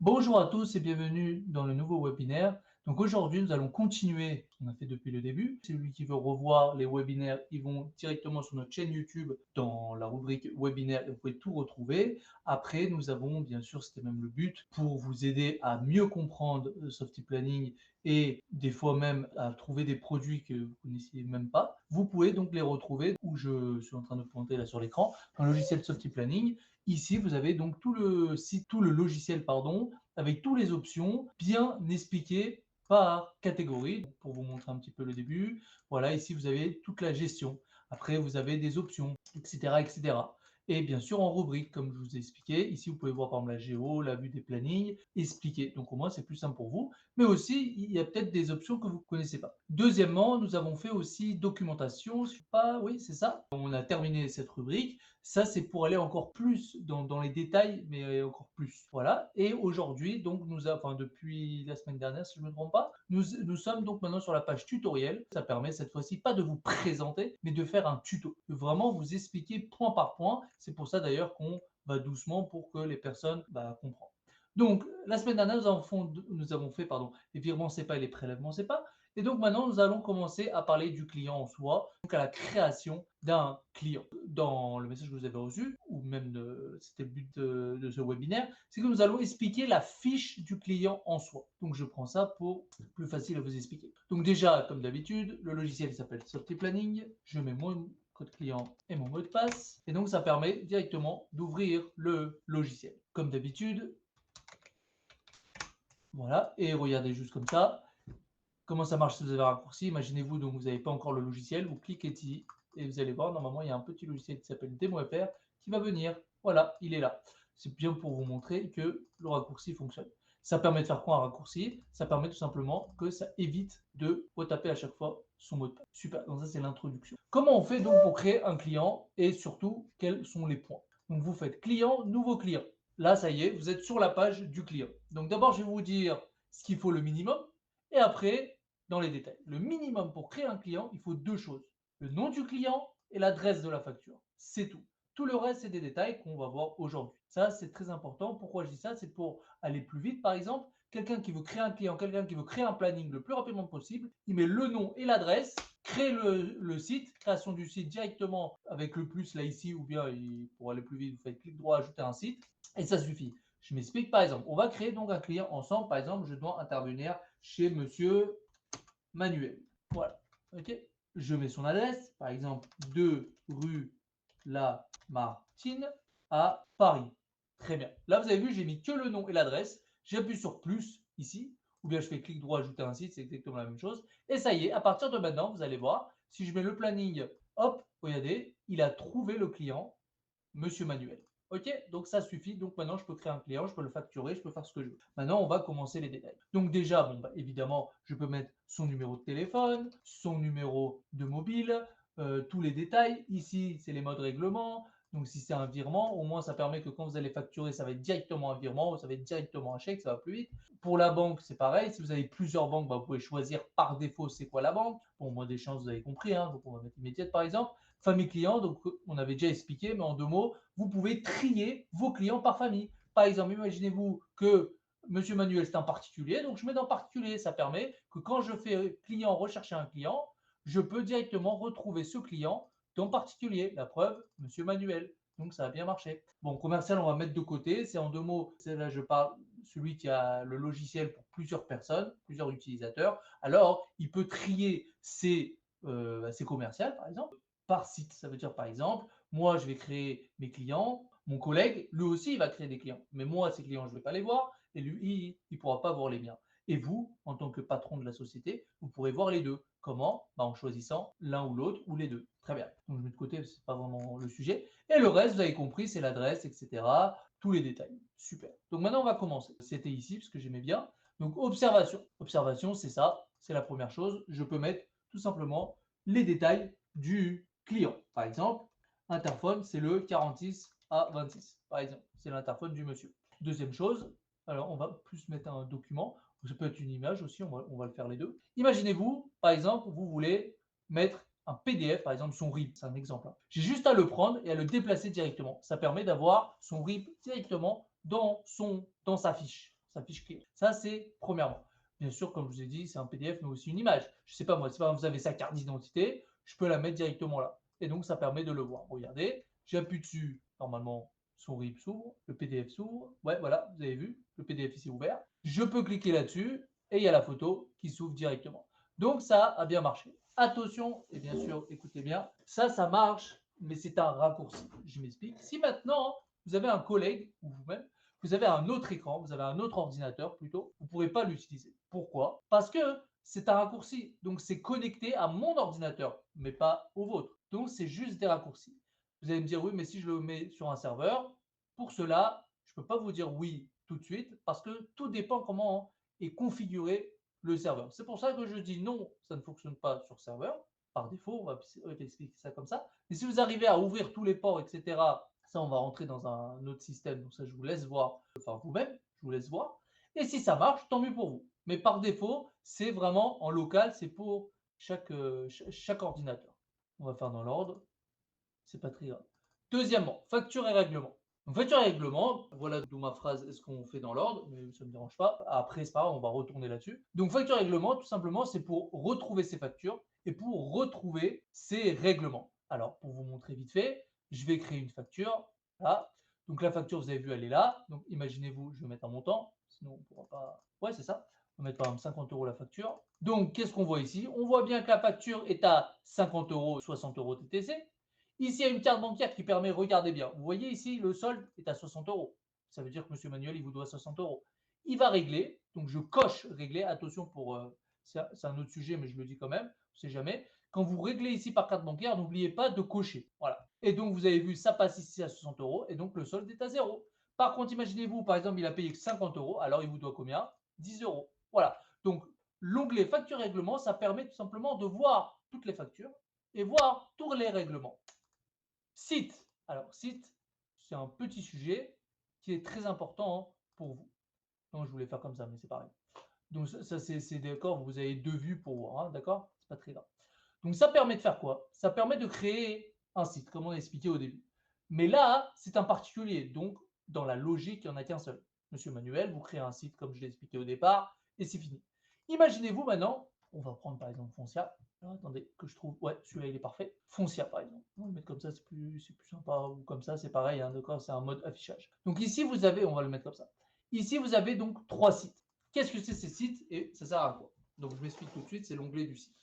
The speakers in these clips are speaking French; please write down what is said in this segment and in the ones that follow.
Bonjour à tous et bienvenue dans le nouveau webinaire. Donc aujourd'hui, nous allons continuer ce qu'on a fait depuis le début. Celui qui veut revoir les webinaires, ils vont directement sur notre chaîne YouTube dans la rubrique webinaire et vous pouvez tout retrouver. Après, nous avons bien sûr, c'était même le but, pour vous aider à mieux comprendre le Softy Planning et des fois même à trouver des produits que vous ne connaissiez même pas. Vous pouvez donc les retrouver où je suis en train de pointer là sur l'écran, dans le logiciel Softy Planning. Ici, vous avez donc tout le site, tout le logiciel, pardon, avec toutes les options bien expliquées par catégorie. Pour vous montrer un petit peu le début, voilà, ici vous avez toute la gestion. Après, vous avez des options, etc., etc. Et bien sûr, en rubrique, comme je vous ai expliqué. Ici, vous pouvez voir par exemple la géo, la vue des plannings, expliqué. Donc au moins, c'est plus simple pour vous. Mais aussi, il y a peut-être des options que vous ne connaissez pas. Deuxièmement, nous avons fait aussi documentation. Je sais pas, oui, c'est ça. On a terminé cette rubrique. Ça, c'est pour aller encore plus dans les détails, mais encore plus. Voilà. Et aujourd'hui, donc, enfin, depuis la semaine dernière, si je ne me trompe pas, nous sommes donc maintenant sur la page tutoriel. Ça permet cette fois-ci pas de vous présenter, mais de faire un tuto. De vraiment vous expliquer point par point. C'est pour ça d'ailleurs qu'on va doucement pour que les personnes comprennent. Donc, la semaine dernière, nous avons fait les virements SEPA et les prélèvements SEPA. Et donc maintenant, nous allons commencer à parler du client en soi, donc à la création d'un client. Dans le message que vous avez reçu, ou même c'était le but de ce webinaire, c'est que nous allons expliquer la fiche du client en soi. Donc je prends ça pour plus facile à vous expliquer. Donc déjà, comme d'habitude, le logiciel s'appelle Softy Planning. Je mets mon code client et mon mot de passe. Et donc ça permet directement d'ouvrir le logiciel. Comme d'habitude, voilà, et regardez juste comme ça. Comment ça marche si vous avez un raccourci? Imaginez-vous, donc vous n'avez pas encore le logiciel, vous cliquez ici et vous allez voir, normalement, il y a un petit logiciel qui s'appelle Demo.fr qui va venir. Voilà, il est là. C'est bien pour vous montrer que le raccourci fonctionne. Ça permet de faire quoi un raccourci? Ça permet tout simplement que ça évite de retaper à chaque fois son mot de passe. Super, donc ça c'est l'introduction. Comment on fait donc pour créer un client et surtout quels sont les points? Donc vous faites client, nouveau client. Là, ça y est, vous êtes sur la page du client. Donc d'abord, je vais vous dire ce qu'il faut le minimum et après, dans les détails. Le minimum pour créer un client, il faut deux choses. Le nom du client et l'adresse de la facture. C'est tout. Tout le reste, c'est des détails qu'on va voir aujourd'hui. Ça, c'est très important. Pourquoi je dis ça? C'est pour aller plus vite. Par exemple, quelqu'un qui veut créer un client, quelqu'un qui veut créer un planning le plus rapidement possible, il met le nom et l'adresse, crée le site, création du site directement avec le plus là ici, ou bien pour aller plus vite, vous faites clic droit, ajouter un site, et ça suffit. Je m'explique, par exemple, on va créer donc un client ensemble. Par exemple, je dois intervenir chez monsieur Manuel. Voilà. Ok. Je mets son adresse, par exemple 2 rue Lamartine à Paris. Très bien. Là, vous avez vu, j'ai mis que le nom et l'adresse. J'appuie sur plus ici, ou bien je fais clic droit, ajouter un site, c'est exactement la même chose. Et ça y est, à partir de maintenant, vous allez voir, si je mets le planning, hop, regardez, il a trouvé le client, monsieur Manuel. Ok, donc ça suffit. Donc maintenant, je peux créer un client, je peux le facturer, je peux faire ce que je veux. Maintenant, on va commencer les détails. Donc déjà, bon, évidemment, je peux mettre son numéro de téléphone, son numéro de mobile, tous les détails. Ici, c'est les modes règlement. Donc si c'est un virement, au moins ça permet que quand vous allez facturer, ça va être directement un virement ou ça va être directement un chèque, ça va plus vite. Pour la banque, c'est pareil. Si vous avez plusieurs banques, vous pouvez choisir par défaut c'est quoi la banque. Bon, moi des chances, vous avez compris, hein, donc on va mettre immédiate par exemple. Famille client, donc on avait déjà expliqué, mais en deux mots, vous pouvez trier vos clients par famille. Par exemple, imaginez-vous que Monsieur Manuel, c'est un particulier, donc je mets dans particulier. Ça permet que quand je fais client, rechercher un client, je peux directement retrouver ce client dans particulier. La preuve, Monsieur Manuel. Donc ça a bien marché. Bon, commercial, on va mettre de côté. C'est en deux mots, c'est là je parle celui qui a le logiciel pour plusieurs personnes, plusieurs utilisateurs. Alors, il peut trier ses commerciales, par exemple, par site. Ça veut dire, par exemple, moi, je vais créer mes clients. Mon collègue, lui aussi, il va créer des clients. Mais moi, ces clients, je ne vais pas les voir. Et lui, il ne pourra pas voir les miens. Et vous, en tant que patron de la société, vous pourrez voir les deux. Comment? En choisissant l'un ou l'autre ou les deux. Très bien. Donc, je mets de côté, ce n'est pas vraiment le sujet. Et le reste, vous avez compris, c'est l'adresse, etc. Tous les détails. Super. Donc, maintenant, on va commencer. C'était ici, parce que j'aimais bien. Donc, observation. Observation, c'est ça. C'est la première chose. Je peux mettre tout simplement les détails du client. Par exemple, interphone, c'est le 46 à 26. Par exemple, c'est l'interphone du monsieur. Deuxième chose, alors on va plus mettre un document. Ça peut être une image aussi, on va le faire les deux. Imaginez-vous, par exemple, vous voulez mettre un PDF, par exemple son RIB, c'est un exemple. J'ai juste à le prendre et à le déplacer directement. Ça permet d'avoir son RIB directement dans sa fiche. sa fiche client. Ça, c'est premièrement. Bien sûr, comme je vous ai dit, c'est un PDF, mais aussi une image. Je ne sais pas moi, si par exemple vous avez sa carte d'identité, je peux la mettre directement là. Et donc, ça permet de le voir. Regardez, j'appuie dessus, normalement, son RIB s'ouvre, le PDF s'ouvre. Ouais, voilà, vous avez vu, le PDF ici ouvert. Je peux cliquer là-dessus et il y a la photo qui s'ouvre directement. Donc, ça a bien marché. Attention, et bien sûr, écoutez bien, ça marche, mais c'est un raccourci. Je m'explique. Si maintenant, vous avez un collègue ou vous-même, vous avez un autre écran, vous avez un autre ordinateur plutôt, vous ne pourrez pas l'utiliser. Pourquoi? Parce que c'est un raccourci. Donc, c'est connecté à mon ordinateur, mais pas au vôtre. Donc, c'est juste des raccourcis. Vous allez me dire, oui, mais si je le mets sur un serveur, pour cela, je ne peux pas vous dire oui tout de suite parce que tout dépend comment est configuré le serveur. C'est pour ça que je dis non, ça ne fonctionne pas sur serveur. Par défaut, on va expliquer ça comme ça. Mais si vous arrivez à ouvrir tous les ports, etc., ça, on va rentrer dans un autre système. Donc ça, je vous laisse voir, enfin vous-même, je vous laisse voir. Et si ça marche, tant mieux pour vous. Mais par défaut, c'est vraiment en local, c'est pour chaque ordinateur. On va faire dans l'ordre. C'est pas très grave. Deuxièmement, facture et règlement. Donc, facture et règlement, voilà d'où ma phrase, est-ce qu'on fait dans l'ordre, mais ça ne me dérange pas. Après, c'est pas grave, on va retourner là-dessus. Donc, facture et règlement, tout simplement, c'est pour retrouver ces factures et pour retrouver ces règlements. Alors, pour vous montrer vite fait, je vais créer une facture. Là. Donc, la facture, vous avez vu, elle est là. Donc, imaginez-vous, je vais mettre un montant, sinon on ne pourra pas. Ouais, c'est ça. On va mettre par exemple 50 € la facture. Donc, qu'est-ce qu'on voit ici? On voit bien que la facture est à 50 €, 60 € TTC. Ici, il y a une carte bancaire qui permet, regardez bien, vous voyez ici, le solde est à 60 €. Ça veut dire que M. Manuel, il vous doit 60 €. Il va régler, donc je coche régler. Attention, c'est un autre sujet, mais je le dis quand même, on ne sait jamais. Quand vous réglez ici par carte bancaire, n'oubliez pas de cocher. Voilà. Et donc, vous avez vu, ça passe ici à 60 € et donc le solde est à 0. Par contre, imaginez-vous, par exemple, il a payé 50 €, alors il vous doit combien? 10 €. Voilà. Donc, l'onglet facture règlement, ça permet tout simplement de voir toutes les factures et voir tous les règlements. Site. Alors, site, c'est un petit sujet qui est très important pour vous. Non, je voulais faire comme ça, mais c'est pareil. Donc, ça c'est d'accord, vous avez deux vues pour voir, hein, d'accord? C'est pas très grave. Donc, ça permet de faire quoi? Ça permet de créer un site, comme on a expliqué au début. Mais là, c'est un particulier. Donc, dans la logique, il n'y en a qu'un seul. Monsieur Manuel, vous créez un site, comme je l'ai expliqué au départ, et c'est fini. Imaginez-vous maintenant, on va prendre par exemple Foncia. Alors, attendez, que je trouve. Ouais, celui-là, il est parfait. Foncia, par exemple. On va le mettre comme ça, c'est plus sympa. Ou comme ça, c'est pareil, hein, d'accord? C'est un mode affichage. Donc, ici, vous avez, on va le mettre comme ça. Ici, vous avez donc 3 sites. Qu'est-ce que c'est ces sites et ça sert à quoi? Donc, je m'explique tout de suite, c'est l'onglet du site.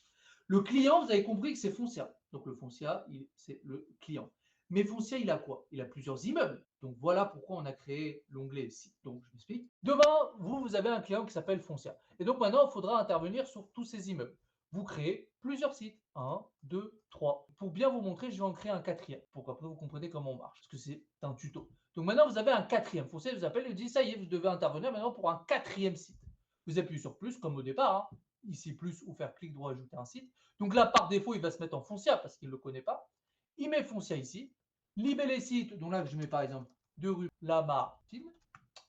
Le client, vous avez compris que c'est Foncia. Donc, le Foncia, c'est le client. Mais Foncia, il a quoi? Il a plusieurs immeubles. Donc, voilà pourquoi on a créé l'onglet site. Donc, je m'explique. Demain, vous avez un client qui s'appelle Foncia. Et donc, maintenant, il faudra intervenir sur tous ces immeubles. Vous créez plusieurs sites. 1, 2, 3. Pour bien vous montrer, je vais en créer un quatrième. Pour qu'après, vous compreniez comment on marche. Parce que c'est un tuto. Donc, maintenant, vous avez un quatrième. Foncia vous appelle et vous dit, ça y est, vous devez intervenir maintenant pour un quatrième site. Vous appuyez sur plus, comme au départ. Ici, plus, ou faire clic droit, ajouter un site. Donc là, par défaut, il va se mettre en Foncia parce qu'il ne le connaît pas. Il met Foncia ici. Libellé site, donc là, je mets par exemple 2 rue Lamartine.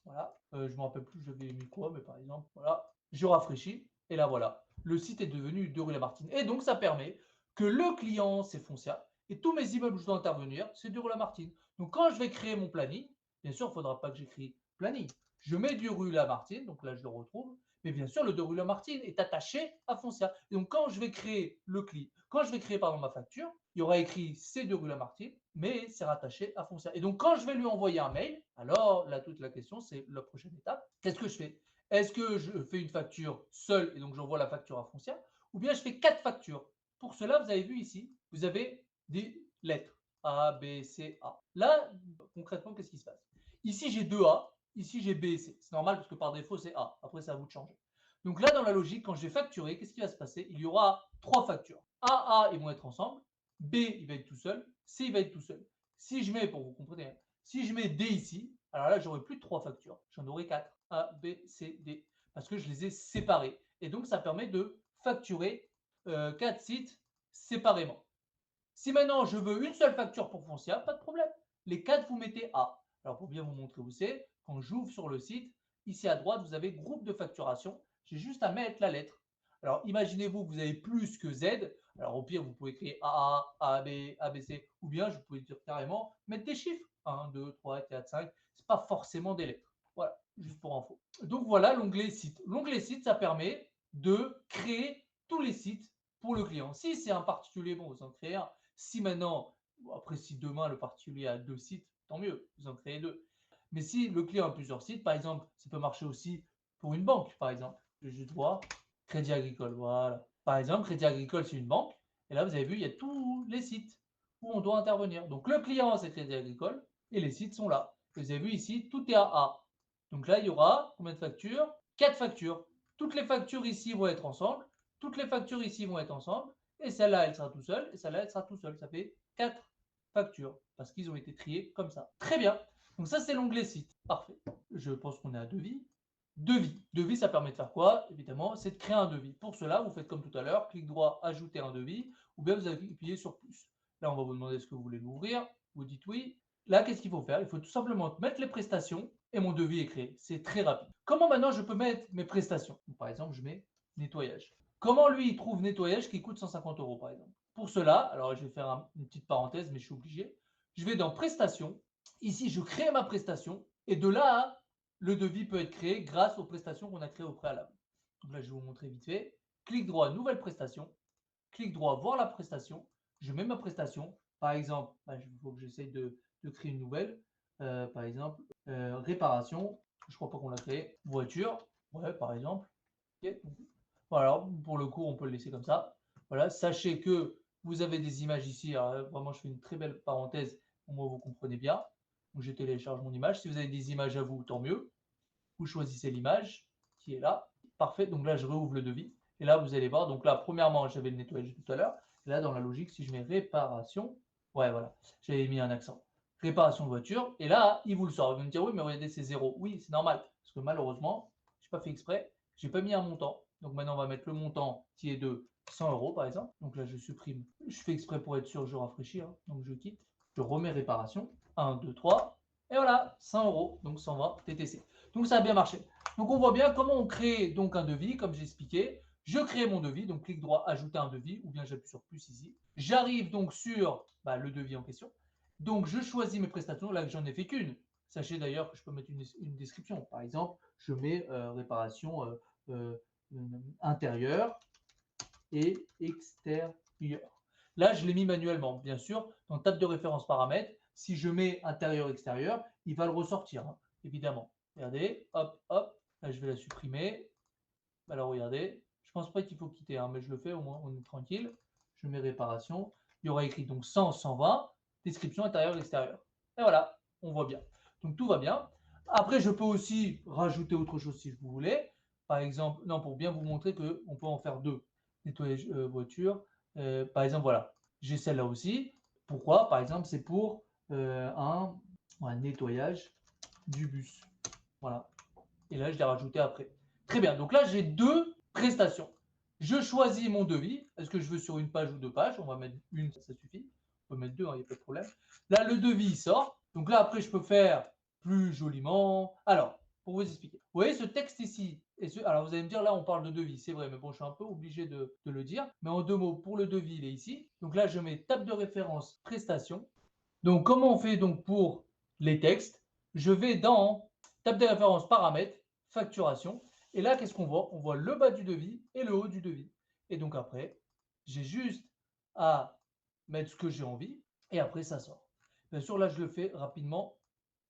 Voilà. Je ne me rappelle plus, j'avais mis quoi, mais par exemple, voilà. Je rafraîchis. Et là, voilà. Le site est devenu 2 rue Lamartine. Et donc, ça permet que le client, c'est Foncia. Et tous mes immeubles où je dois intervenir, c'est 2 rue Lamartine. Donc, quand je vais créer mon planning, bien sûr, il ne faudra pas que j'écris planning. Je mets 2 rue Lamartine, donc là, je le retrouve. Mais bien sûr, le 2 rue Lamartine est attaché à Foncia. Et donc, quand je vais créer le client, quand je vais créer, pardon, ma facture, il y aura écrit C2 rue Lamartine, mais c'est rattaché à Foncia. Et donc, quand je vais lui envoyer un mail, alors là, toute la question, c'est la prochaine étape. Qu'est-ce que je fais? Est-ce que je fais une facture seule et donc j'envoie la facture à Foncia? Ou bien je fais 4 factures? Pour cela, vous avez vu ici, vous avez des lettres. A, B, C, A. Là, concrètement, qu'est-ce qui se passe? Ici, j'ai 2 A. Ici, j'ai B et C. C'est normal parce que par défaut, c'est A. Après, c'est à vous de changer. Donc là, dans la logique, quand je vais facturer, qu'est-ce qui va se passer? Il y aura 3 factures. A, ils vont être ensemble. B, il va être tout seul. C, il va être tout seul. Si je mets, pour vous comprendre, si je mets D ici, alors là, j'aurai plus de 3 factures. J'en aurai 4. A, B, C, D. Parce que je les ai séparés. Et donc, ça permet de facturer 4 sites séparément. Si maintenant je veux une seule facture pour Foncia, pas de problème. Les 4, vous mettez A. Alors, pour bien vous montrer où c'est, quand j'ouvre sur le site, ici à droite, vous avez groupe de facturation. J'ai juste à mettre la lettre. Alors, imaginez-vous que vous avez plus que Z. Alors, au pire, vous pouvez créer AA, AB, ABC, ou bien, je pouvais dire carrément mettre des chiffres. 1, 2, 3, 4, 5. Ce n'est pas forcément des lettres. Voilà. juste pour info. Donc voilà l'onglet site. L'onglet site, ça permet de créer tous les sites pour le client. Si c'est un particulier, bon, vous en créez un. Si maintenant, après si demain le particulier a 2 sites, tant mieux, vous en créez 2. Mais si le client a plusieurs sites, par exemple, ça peut marcher aussi pour une banque, par exemple. Je vais juste voir, Crédit Agricole, voilà. Par exemple, Crédit Agricole, c'est une banque. Et là, vous avez vu, il y a tous les sites où on doit intervenir. Donc le client, c'est Crédit Agricole et les sites sont là. Vous avez vu ici, tout est à A. Donc là, il y aura combien de factures? 4 factures. Toutes les factures ici vont être ensemble. Toutes les factures ici vont être ensemble. Et celle-là, elle sera tout seule. Et celle-là, elle sera tout seule. Ça fait 4 factures. Parce qu'ils ont été triés comme ça. Très bien. Donc ça, c'est l'onglet site. Parfait. Je pense qu'on est à devis. Devis. Devis, ça permet de faire quoi? Évidemment, c'est de créer un devis. Pour cela, vous faites comme tout à l'heure, clic droit, ajouter un devis, ou bien vous appuyez sur plus. Là, on va vous demander est-ce que vous voulez l'ouvrir. Vous dites oui. Là, qu'est-ce qu'il faut faire? Il faut tout simplement mettre les prestations et mon devis est créé. C'est très rapide. Comment maintenant je peux mettre mes prestations? Par exemple, je mets nettoyage. Comment lui, il trouve nettoyage qui coûte 150 euros, par exemple? Pour cela, alors je vais faire une petite parenthèse, mais je suis obligé. Je vais dans prestations. Ici, je crée ma prestation et de là, le devis peut être créé grâce aux prestations qu'on a créées au préalable. Donc là, je vais vous montrer vite fait. Clic droit, nouvelle prestation. Clic droit, voir la prestation. Je mets ma prestation. Par exemple, il faut que j'essaye de créer une nouvelle. Par exemple, réparation. Je ne crois pas qu'on l'a créé. Voiture. Ouais, par exemple. Okay. Voilà, pour le coup, on peut le laisser comme ça. Voilà, sachez que vous avez des images ici. Alors, vraiment, je fais une très belle parenthèse. Au moins, vous comprenez bien. Donc, je télécharge mon image. Si vous avez des images à vous, tant mieux. Vous choisissez l'image qui est là. Parfait. Donc là, je rouvre le devis. Et là, vous allez voir. Donc là, premièrement, j'avais le nettoyage tout à l'heure. Là, dans la logique, si je mets réparation, ouais, voilà, j'avais mis un accent. Réparation de voiture. Et là, il vous le sort. Vous me dire, oui, mais regardez, c'est zéro. Oui, c'est normal. Parce que malheureusement, je n'ai pas fait exprès. Je n'ai pas mis un montant. Donc maintenant, on va mettre le montant qui est de 100 euros, par exemple. Donc là, je supprime. Je fais exprès pour être sûr, je rafraîchis. Hein. Donc je quitte. Je remets réparation. 1, 2, 3. Et voilà, 100 euros. Donc 120 TTC. Donc ça a bien marché. Donc on voit bien comment on crée donc un devis, comme j'ai expliqué. Je crée mon devis, donc clic droit, ajouter un devis, ou bien j'appuie sur plus ici. J'arrive donc sur le devis en question. Donc je choisis mes prestations, là j'en ai fait qu'une. Sachez d'ailleurs que je peux mettre une description. Par exemple, je mets réparation intérieure et extérieure. Là, je l'ai mis manuellement, bien sûr. Dans table de référence paramètres, si je mets intérieur-extérieur, il va le ressortir, hein, évidemment. Regardez, hop, hop, là je vais la supprimer. Alors regardez, je pense pas qu'il faut quitter, hein, mais je le fais au moins, on est tranquille. Je mets réparation. Il y aura écrit donc 100, 120, description intérieur-extérieur. Et voilà, on voit bien. Donc tout va bien. Après, je peux aussi rajouter autre chose si vous voulez. Par exemple, non, pour bien vous montrer qu'on peut en faire deux. Nettoyage voiture. Par exemple, voilà, j'ai celle-là aussi. Pourquoi? Par exemple, c'est pour un nettoyage du bus. Voilà. Et là, je l'ai rajouté après. Très bien. Donc là, j'ai deux prestations. Je choisis mon devis. Est-ce que je veux sur une page ou deux pages? On va mettre une, ça suffit. On peut mettre deux, il n'y a pas de problème. Là, le devis il sort. Donc là, après, je peux faire plus joliment. Alors, pour vous expliquer. Vous voyez ce texte ici. Alors, vous allez me dire, là, on parle de devis. C'est vrai, mais bon, je suis un peu obligé de le dire. Mais en deux mots, pour le devis, il est ici. Donc là, je mets table de référence prestation. Donc, comment on fait donc pour les textes? Je vais dans table de référence paramètres, facturation. Et là, qu'est-ce qu'on voit? On voit le bas du devis et le haut du devis. Et donc après, j'ai juste à mettre ce que j'ai envie et après, ça sort. Bien sûr, là, je le fais rapidement,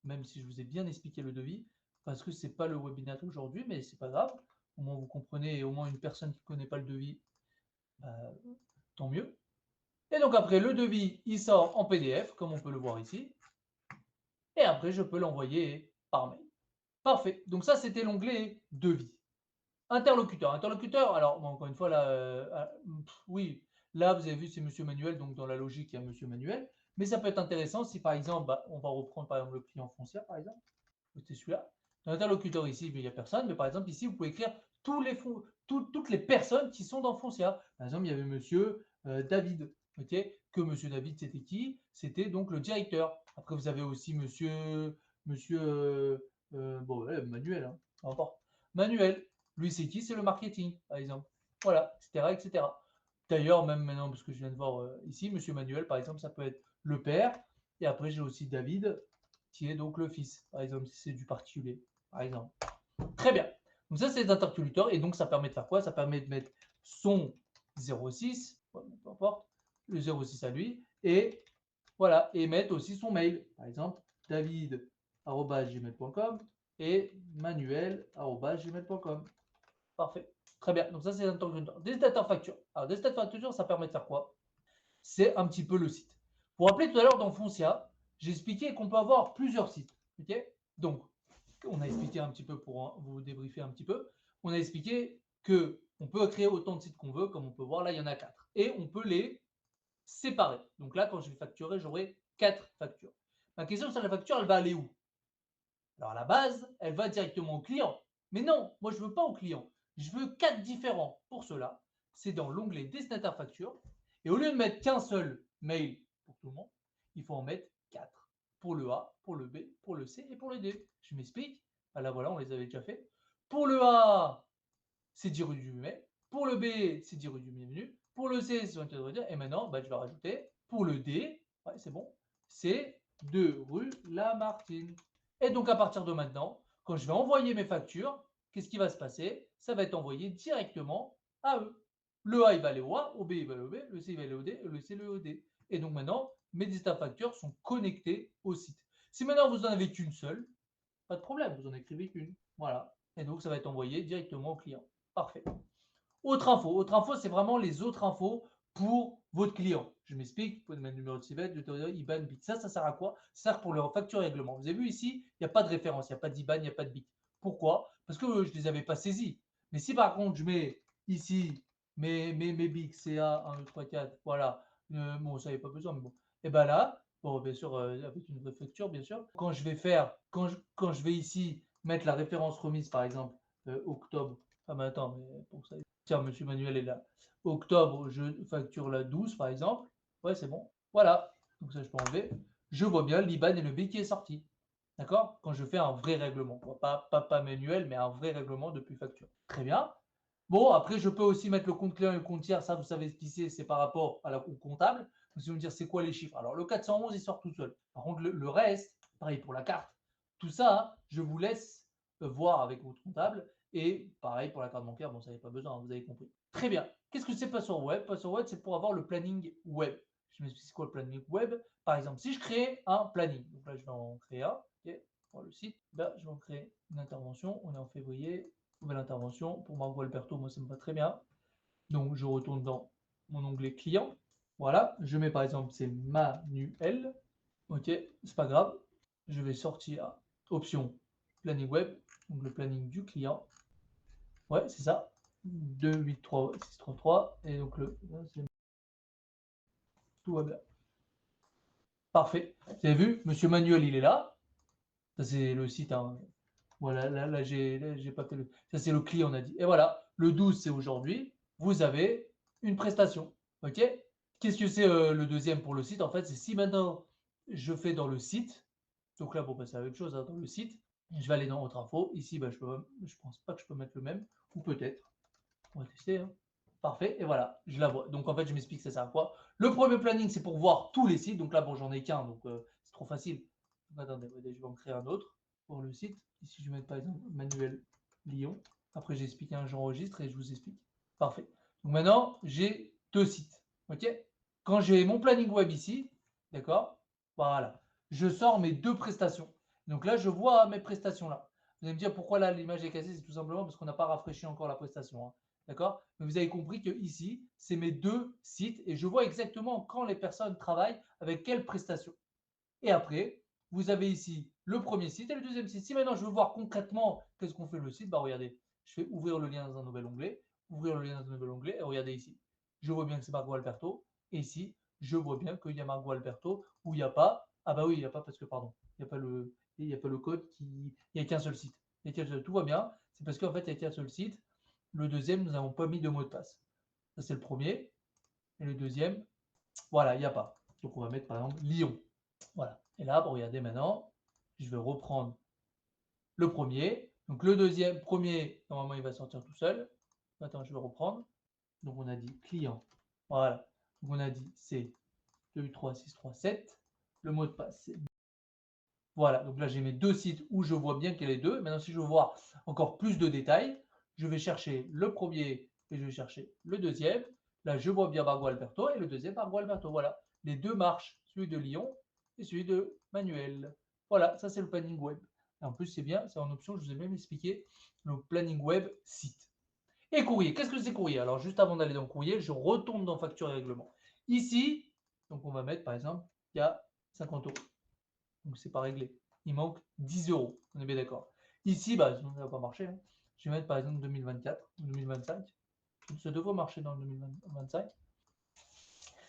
même si je vous ai bien expliqué le devis, parce que ce n'est pas le webinaire aujourd'hui, mais ce n'est pas grave. Au moins, vous comprenez, et au moins une personne qui ne connaît pas le devis, tant mieux. Et donc après, le devis, il sort en PDF, comme on peut le voir ici. Et après, je peux l'envoyer par mail. Parfait. Donc ça, c'était l'onglet devis. Interlocuteur. Interlocuteur, alors, bon, encore une fois, là, oui, là, vous avez vu, c'est Monsieur Manuel, donc dans la logique, il y a Monsieur Manuel. Mais ça peut être intéressant si, par exemple, on va reprendre, par exemple, le client foncier, par exemple. C'est celui-là. Dans l'interlocuteur ici, il n'y a personne, mais par exemple, ici, vous pouvez écrire toutes les personnes qui sont dans Foncia. Par exemple, il y avait Monsieur David. Okay, que Monsieur David, c'était qui? C'était donc le directeur. Après, vous avez aussi Monsieur Manuel, hein, n'importe. Manuel, lui, c'est qui? C'est le marketing, par exemple. Voilà, etc., etc. D'ailleurs, même maintenant, parce que je viens de voir ici, Monsieur Manuel, par exemple, ça peut être le père. Et après, j'ai aussi David, qui est donc le fils, par exemple, si c'est du particulier. par exemple. Très bien. Donc ça, c'est les interlocuteurs. Et donc, ça permet de faire quoi? Ça permet de mettre son 06, peu importe, le 06 à lui, et voilà, et mettre aussi son mail. Par exemple, david@gmail.com et manuel@gmail.com. Parfait. Très bien. Donc ça, c'est les interlocuteurs. Destinataire facture. Alors, destinataire facture, ça permet de faire quoi? C'est un petit peu le site. Vous vous rappelez tout à l'heure dans Foncia, j'ai expliqué qu'on peut avoir plusieurs sites. Ok? Donc, on a expliqué un petit peu pour vous débriefer un petit peu. On a expliqué que on peut créer autant de sites qu'on veut, comme on peut voir là, il y en a 4. Et on peut les séparer. Donc là, quand je vais facturer, j'aurai 4 factures. Ma question sur la facture, elle va aller où? Alors à la base, elle va directement au client. Mais non, moi je ne veux pas au client. Je veux 4 différents. Pour cela, c'est dans l'onglet destinataire facture. Et au lieu de mettre qu'un seul mail pour tout le monde, il faut en mettre 4. Pour le A, pour le B, pour le C et pour le D. Je m'explique. Ah là voilà, on les avait déjà fait. Pour le A, c'est 10 rue du mai. Pour le B, c'est 10 rue du bienvenu. Pour le C, c'est 24 rue. Et maintenant, bah, je vais rajouter. Pour le D, ouais, c'est bon, c'est 2 rue Lamartine. Et donc, à partir de maintenant, quand je vais envoyer mes factures, qu'est-ce qui va se passer? Ça va être envoyé directement à eux. Le A, il va aller au A, au B, il va aller au B, le C, il va aller au D, le C, il va aller au D. Et donc maintenant, mes destinataires factures sont connectés au site. Si maintenant vous en avez qu'une seule, pas de problème, vous en écrivez qu'une. Voilà. Et donc, ça va être envoyé directement au client. Parfait. Autre info, c'est vraiment les autres infos pour votre client. Je m'explique, vous pouvez mettre le numéro de CIBET, de TODA, IBAN, BIC. Ça sert à quoi? Ça sert pour leur facture et règlement. Vous avez vu ici, il n'y a pas de référence, il n'y a pas d'IBAN, il n'y a pas de BIC. Pourquoi? Parce que je ne les avais pas saisis. Mais si par contre, je mets ici mes BIC, CA, 1, 2, 3, 4, voilà. Bon, ça, il n'y a pas besoin, mais bon. Et bien là, bon, bien sûr, avec une vraie facture, bien sûr. Quand je vais ici mettre la référence remise, par exemple, octobre. Ah, mais attends, mais pour ça, tiens, monsieur Manuel est là. Octobre, je facture la 12, par exemple. Ouais, c'est bon. Voilà. Donc ça, je peux enlever. Je vois bien l'IBAN et le B qui est sorti. D'accord? Quand je fais un vrai règlement. Pas manuel, mais un vrai règlement depuis facture. Très bien. Bon, après, je peux aussi mettre le compte client et le compte tiers. Ça, vous savez ce qui c'est par rapport au comptable. Donc, si vous me dire c'est quoi les chiffres. Alors, le 411, il sort tout seul. Par contre, le reste, pareil pour la carte. Tout ça, je vous laisse voir avec votre comptable. Et pareil pour la carte bancaire, bon, ça n'avait pas besoin, vous avez compris. Très bien. Qu'est-ce que c'est Password Web? Password Web, c'est pour avoir le planning web. Je m'explique c'est quoi le planning web. Par exemple, si je crée un planning, donc là, je vais en créer un, ok, pour le site. Là, je vais en créer une intervention. On est en février. Nouvelle intervention. Pour Margot Alberto, moi, ça me va très bien. Donc, je retourne dans mon onglet client. Voilà. Je mets par exemple, c'est manuel. Ok, c'est pas grave. Je vais sortir option planning web, donc le planning du client. Ouais, c'est ça. 2, 8, 3, 6, 3, 3. Et donc, tout va bien. Parfait. Vous avez vu, Monsieur Manuel, il est là. Ça, c'est le site. Hein. Voilà, là j'ai pas fait le. Ça, c'est le client, on a dit. Et voilà, le 12, c'est aujourd'hui. Vous avez une prestation. OK? Qu'est-ce que c'est le deuxième pour le site? En fait, c'est si maintenant je fais dans le site. Donc là, bon, bah, c'est la même chose hein, dans le site. Je vais aller dans autre info. Ici, bah, je pense pas que je peux mettre le même. Ou peut-être. On va tester. Hein. Parfait. Et voilà, je la vois. Donc en fait, je m'explique ça sert à quoi. Le premier planning, c'est pour voir tous les sites. Donc là, bon, j'en ai qu'un, donc c'est trop facile. Donc, attendez, je vais en créer un autre pour le site. Ici, je vais mettre par exemple Manuel Lyon. Après, j'explique, hein, j'enregistre et je vous explique. Parfait. Donc maintenant, j'ai deux sites. OK? Quand j'ai mon planning web ici, d'accord? Voilà. Je sors mes deux prestations. Donc là, je vois mes prestations là. Vous allez me dire pourquoi là l'image est cassée, c'est tout simplement parce qu'on n'a pas rafraîchi encore la prestation. Hein. D'accord? Mais vous avez compris que ici, c'est mes deux sites et je vois exactement quand les personnes travaillent avec quelle prestation. Et après, vous avez ici le premier site et le deuxième site. Si maintenant je veux voir concrètement qu'est-ce qu'on fait le site, bah regardez, je fais ouvrir le lien dans un nouvel onglet, ouvrir le lien dans un nouvel onglet et regardez ici. Je vois bien que c'est Margot Alberto et ici, je vois bien qu'il y a Margot Alberto où il n'y a pas. Ah bah oui, il n'y a pas parce que, pardon, il n'y a pas le code qui. Il n'y a qu'un seul site. Tout va bien. C'est parce qu'en fait, il n'y a qu'un seul site. Le deuxième, nous n'avons pas mis de mot de passe. Ça, c'est le premier. Et le deuxième, voilà, il n'y a pas. Donc, on va mettre par exemple Lyon. Voilà. Et là, regardez maintenant, je vais reprendre le premier. Donc, le deuxième, premier, normalement, il va sortir tout seul. Attends, je vais reprendre. Donc, on a dit client. Voilà. Donc, on a dit c'est 2, 8, 3, 6, 3, 7. Le mot de passe, c'est Voilà, donc là, j'ai mes deux sites où je vois bien qu'il y a les deux. Maintenant, si je veux voir encore plus de détails, je vais chercher le premier et je vais chercher le deuxième. Là, je vois bien Bargo Alberto et le deuxième Bargo Alberto. Voilà, les deux marchent, celui de Lyon et celui de Manuel. Voilà, ça c'est le planning web. Et en plus, c'est bien, c'est en option, je vous ai même expliqué le planning web site. Et courrier, qu'est-ce que c'est courrier? Alors, juste avant d'aller dans courrier, je retourne dans facture et règlement. Ici, donc on va mettre par exemple, il y a 50 euros. Donc, c'est pas réglé. Il manque 10 euros. On est bien d'accord. Ici, bah, sinon, ça ne va pas marcher. Hein. Je vais mettre par exemple 2024 ou 2025. Ça devrait marcher dans le 2025.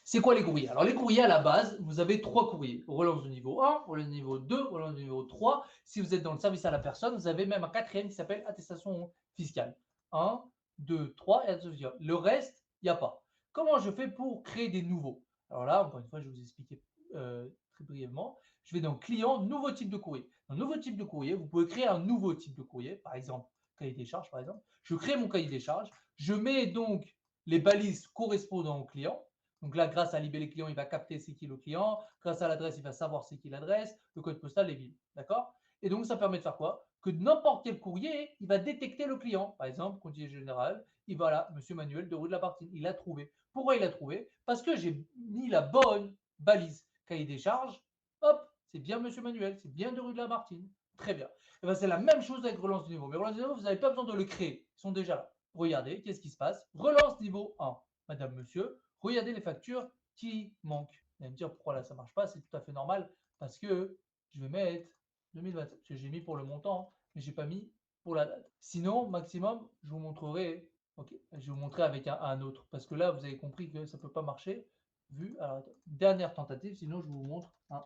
C'est quoi les courriers? Alors, les courriers, à la base, vous avez trois courriers. Relance de niveau 1, relance de niveau 2, relance de niveau 3. Si vous êtes dans le service à la personne, vous avez même un quatrième qui s'appelle attestation fiscale. 1, 2, 3 et attestation fiscale. Le reste, il n'y a pas. Comment je fais pour créer des nouveaux? Alors là, encore une fois, je vais vous expliquer très brièvement. Je vais dans client, nouveau type de courrier. Dans nouveau type de courrier, vous pouvez créer un nouveau type de courrier. Par exemple, cahier des charges, par exemple. Je crée mon cahier des charges. Je mets donc les balises correspondant au client. Donc là, grâce à l'IB client, il va capter c'est qui le client. Grâce à l'adresse, il va savoir c'est qui l'adresse, le code postal, les villes. D'accord? Et donc, ça permet de faire quoi? Que n'importe quel courrier, il va détecter le client. Par exemple, courrier général, il va là, Monsieur Manuel de rue de la Bartine. Il a trouvé. Pourquoi il a trouvé? Parce que j'ai mis la bonne balise. Cahier des charges, hop, c'est bien Monsieur Manuel, c'est bien de rue de la Martine. Très bien. Et ben, c'est la même chose avec relance de niveau. Mais relance de niveau, vous n'avez pas besoin de le créer. Ils sont déjà là. Regardez, qu'est-ce qui se passe? Relance niveau 1. Madame, monsieur, regardez les factures qui manquent. Vous allez me dire pourquoi là ça ne marche pas, c'est tout à fait normal parce que je vais mettre 2027, parce que j'ai mis pour le montant, mais je n'ai pas mis pour la date. Sinon, maximum, je vous montrerai, ok, je vais vous montrer avec un autre parce que là, vous avez compris que ça ne peut pas marcher. Vu, alors, dernière tentative, sinon je vous montre un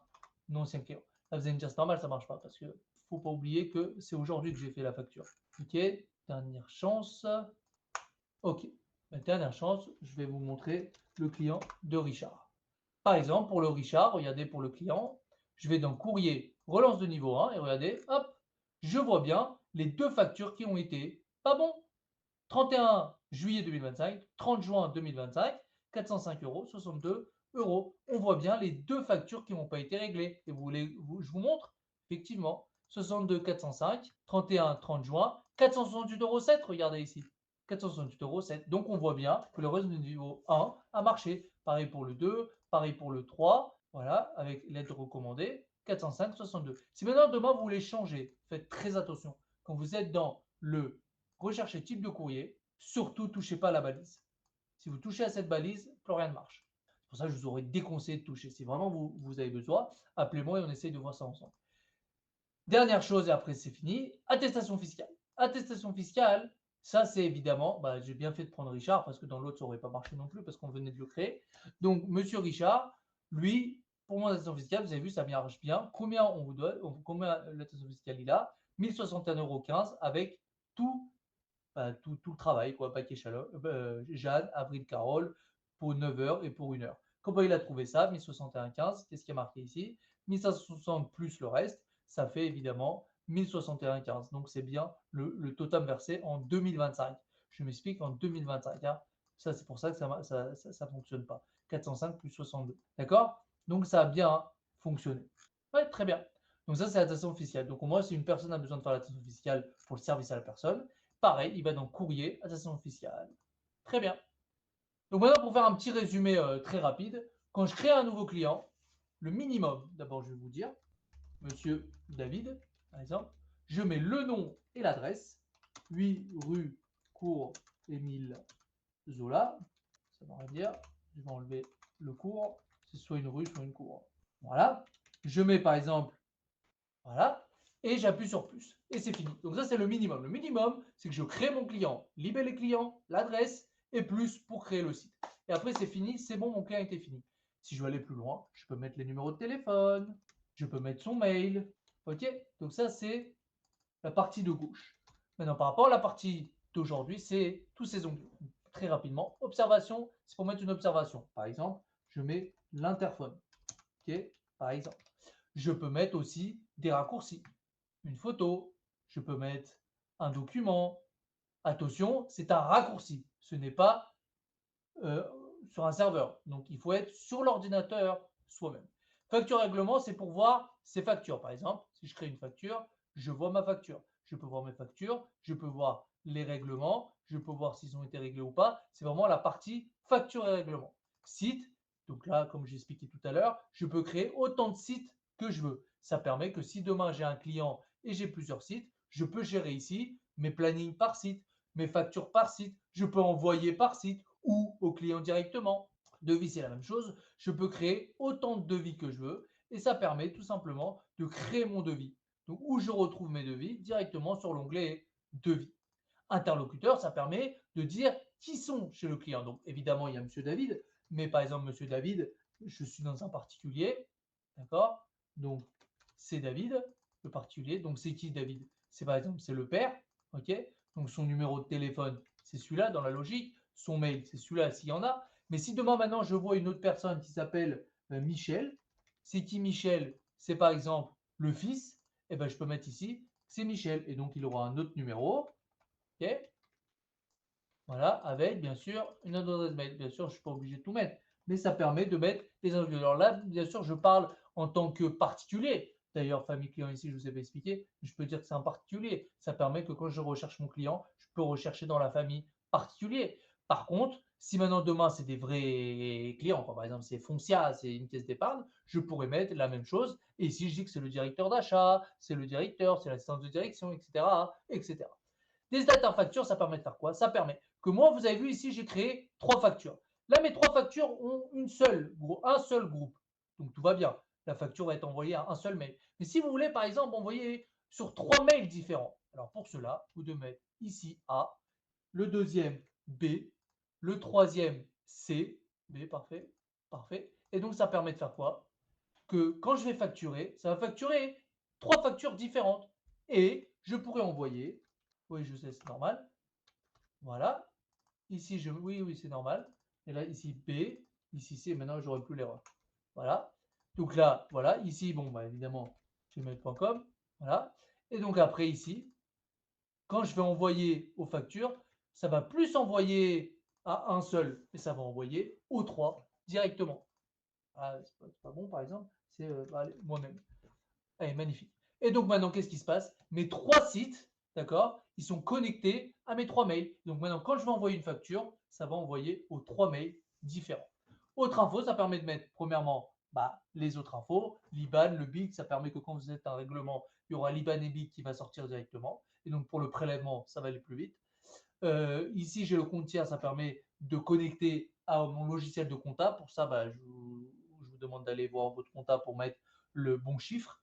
ancien client. Là, vous allez me dire c'est normal, ça ne marche pas parce que faut pas oublier que c'est aujourd'hui que j'ai fait la facture. Ok, dernière chance. Ok, la dernière chance, je vais vous montrer le client de Richard. Par exemple, pour le Richard, regardez pour le client, je vais dans courrier, relance de niveau 1 et regardez, hop, je vois bien les deux factures qui ont été pas bon. 31 juillet 2025, 30 juin 2025, 405 euros, 62 euros. On voit bien les deux factures qui n'ont pas été réglées. Et je vous montre, effectivement, 62 405, 31 30 juin, 468,7 euros. Regardez ici. 468,7 euros. Donc, on voit bien que le reste du niveau 1 a marché. Pareil pour le 2, pareil pour le 3. Voilà, avec l'aide recommandée, 405, 62. Si maintenant, demain, vous voulez changer, faites très attention. Quand vous êtes dans le rechercher type de courrier, surtout touchez pas à la balise. Si vous touchez à cette balise, plus rien ne marche. C'est pour ça que je vous aurais déconseillé de toucher. Si vraiment vous avez besoin, appelez-moi et on essaye de voir ça ensemble. Dernière chose, et après c'est fini, attestation fiscale. Attestation fiscale, ça c'est évidemment, j'ai bien fait de prendre Richard parce que dans l'autre ça n'aurait pas marché non plus parce qu'on venait de le créer. Donc Monsieur Richard, lui, pour mon attestation fiscale, vous avez vu, ça marche bien. Combien on vous donne, combien l'attestation fiscale il a? 1061,15 euros avec tout tout le travail, quoi, paquet Jeanne, Avril Carole, pour 9 heures et pour 1 heure. Comment il a trouvé ça? 1061,15. Qu'est-ce qui a marqué ici? 1560 plus le reste, ça fait évidemment 1061,15. Donc c'est bien le total versé en 2025. Je m'explique en 2025. Hein. Ça, c'est pour ça que ça ne fonctionne pas. 405 plus 62. D'accord? Donc ça a bien fonctionné. Ouais, très bien. Donc ça, c'est l'attestation fiscale. Donc au moins, si une personne a besoin de faire l'attestation fiscale pour le service à la personne, pareil, il va dans courrier, attestation fiscale. Très bien. Donc maintenant, pour faire un petit résumé très rapide, quand je crée un nouveau client, le minimum, d'abord je vais vous dire, Monsieur David, par exemple, je mets le nom et l'adresse, 8 rue Cours Émile Zola, ça va dire, je vais enlever le cours, c'est soit une rue, soit une cour. Voilà. Je mets par exemple, voilà, et j'appuie sur plus. Et c'est fini. Donc ça, c'est le minimum. Le minimum, c'est que je crée mon client, libère les clients, l'adresse, et plus pour créer le site. Et après, c'est fini, c'est bon, mon client était fini. Si je veux aller plus loin, je peux mettre les numéros de téléphone, je peux mettre son mail. OK? Donc ça, c'est la partie de gauche. Maintenant, par rapport à la partie d'aujourd'hui, c'est tous ces onglets. Très rapidement, observation, c'est pour mettre une observation. Par exemple, je mets l'interphone. OK? Par exemple. Je peux mettre aussi des raccourcis, une photo, je peux mettre un document. Attention, c'est un raccourci, ce n'est pas sur un serveur. Donc, il faut être sur l'ordinateur soi-même. Facture règlement, c'est pour voir ses factures. Par exemple, si je crée une facture, je vois ma facture. Je peux voir mes factures, je peux voir les règlements, je peux voir s'ils ont été réglés ou pas. C'est vraiment la partie facture et règlement. Site, donc là, comme j'ai expliqué tout à l'heure, je peux créer autant de sites que je veux. Ça permet que si demain j'ai un client et j'ai plusieurs sites, je peux gérer ici mes plannings par site, mes factures par site, je peux envoyer par site ou au client directement. Devis, c'est la même chose. Je peux créer autant de devis que je veux et ça permet tout simplement de créer mon devis. Donc, où je retrouve mes devis directement sur l'onglet devis. Interlocuteur, ça permet de dire qui sont chez le client. Donc, évidemment, il y a Monsieur David, mais par exemple, Monsieur David, je suis dans un particulier, d'accord? Donc, c'est David, le particulier. Donc, c'est qui David? C'est par exemple, c'est le père, ok? Donc, son numéro de téléphone, c'est celui-là dans la logique. Son mail, c'est celui-là s'il y en a. Mais si demain, maintenant, je vois une autre personne qui s'appelle Michel, c'est qui Michel? C'est par exemple le fils, et ben, je peux mettre ici, c'est Michel. Et donc, il aura un autre numéro. Ok, voilà, avec bien sûr une adresse mail. Bien sûr, je ne suis pas obligé de tout mettre, mais ça permet de mettre les adresses mail. Alors là, bien sûr, je parle en tant que particulier. D'ailleurs, famille client ici, je ne vous ai pas expliqué, mais je peux dire que c'est un particulier. Ça permet que quand je recherche mon client, je peux rechercher dans la famille particulier. Par contre, si maintenant demain c'est des vrais clients, par exemple c'est Foncia, c'est une caisse d'épargne, je pourrais mettre la même chose. Et ici, je dis que c'est le directeur d'achat, c'est le directeur, c'est l'assistance de direction, etc., etc. Des data factures, ça permet de faire quoi? Ça permet que moi, vous avez vu ici, j'ai créé 3 factures. Là, mes 3 factures ont un seul groupe. Donc, tout va bien. La facture va être envoyée à un seul mail. Mais si vous voulez, par exemple, envoyer sur 3 mails différents, alors pour cela, vous devez mettre ici A, le deuxième B, le troisième C, B, parfait, parfait. Et donc, ça permet de faire quoi? Que quand je vais facturer, ça va facturer 3 factures différentes. Et je pourrais envoyer, oui, je sais, c'est normal. Voilà. Ici, oui, oui, c'est normal. Et là, ici, B, ici, C, maintenant, j'aurai plus l'erreur. Voilà. Donc là, voilà. Ici, bon, bah, évidemment, je vais mettre .com. Voilà. Et donc après, ici, quand je vais envoyer aux factures, ça va plus envoyer à un seul, mais ça va envoyer aux 3 directement. Ah, c'est pas bon, par exemple. C'est moi-même. Elle est magnifique. Et donc maintenant, qu'est-ce qui se passe? Mes 3 sites, d'accord, ils sont connectés à mes 3 mails. Donc maintenant, quand je vais envoyer une facture, ça va envoyer aux 3 mails différents. Autre info, ça permet de mettre, premièrement, les autres infos, l'IBAN, le BIC, ça permet que quand vous êtes un règlement, il y aura l'IBAN et BIC qui va sortir directement. Et donc pour le prélèvement, ça va aller plus vite. Ici, j'ai le compte tiers, ça permet de connecter à mon logiciel de compta. Pour ça, je vous demande d'aller voir votre compta pour mettre le bon chiffre.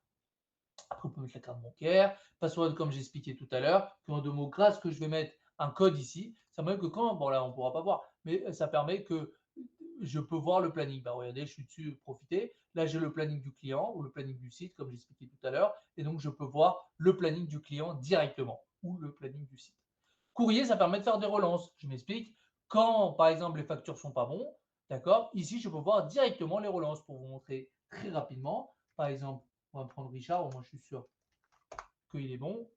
Après, on peut mettre la carte bancaire, password comme j'ai expliqué tout à l'heure. Puis en deux mots, grâce que je vais mettre un code ici, ça permet que quand, bon là on ne pourra pas voir, mais ça permet que je peux voir le planning. Regardez, je suis dessus, profitez. Là, j'ai le planning du client ou le planning du site, comme j'ai expliqué tout à l'heure. Et donc, je peux voir le planning du client directement ou le planning du site. Courrier, ça permet de faire des relances. Je m'explique. Quand, par exemple, les factures ne sont pas bons, d'accord, ici, je peux voir directement les relances pour vous montrer très rapidement. Par exemple, on va prendre Richard, au moins je suis sûr qu'il est bon.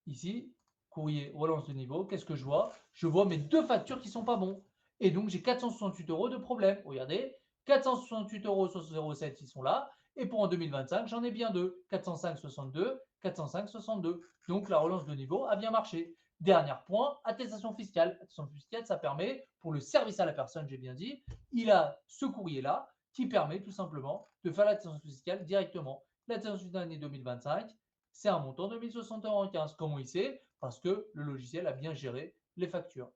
Ici, courrier, relance de niveau. Qu'est-ce que je vois? Je vois mes 2 factures qui ne sont pas bons. Et donc, j'ai 468 € de problème. Regardez, 468,07 €, ils sont là. Et pour en 2025, j'en ai bien 2. 405,62, 405,62. Donc, la relance de niveau a bien marché. Dernier point, attestation fiscale. Attestation fiscale, ça permet, pour le service à la personne, j'ai bien dit, il a ce courrier-là qui permet tout simplement de faire l'attestation fiscale directement. L'attestation fiscale d'année 2025, c'est un montant de 1060,15 €. Comment il sait? Parce que le logiciel a bien géré les factures.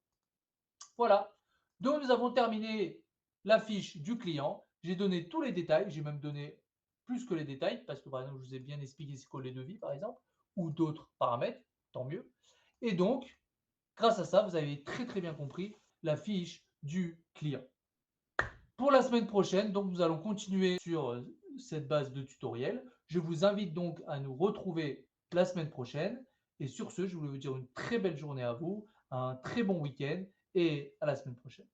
Voilà. Donc, nous avons terminé la fiche du client. J'ai donné tous les détails. J'ai même donné plus que les détails parce que, par exemple, je vous ai bien expliqué c'est quoi les devis, par exemple, ou d'autres paramètres. Tant mieux. Et donc, grâce à ça, vous avez très, très bien compris la fiche du client. Pour la semaine prochaine, donc, nous allons continuer sur cette base de tutoriel. Je vous invite donc à nous retrouver la semaine prochaine. Et sur ce, je voulais vous dire une très belle journée à vous, un très bon week-end et à la semaine prochaine.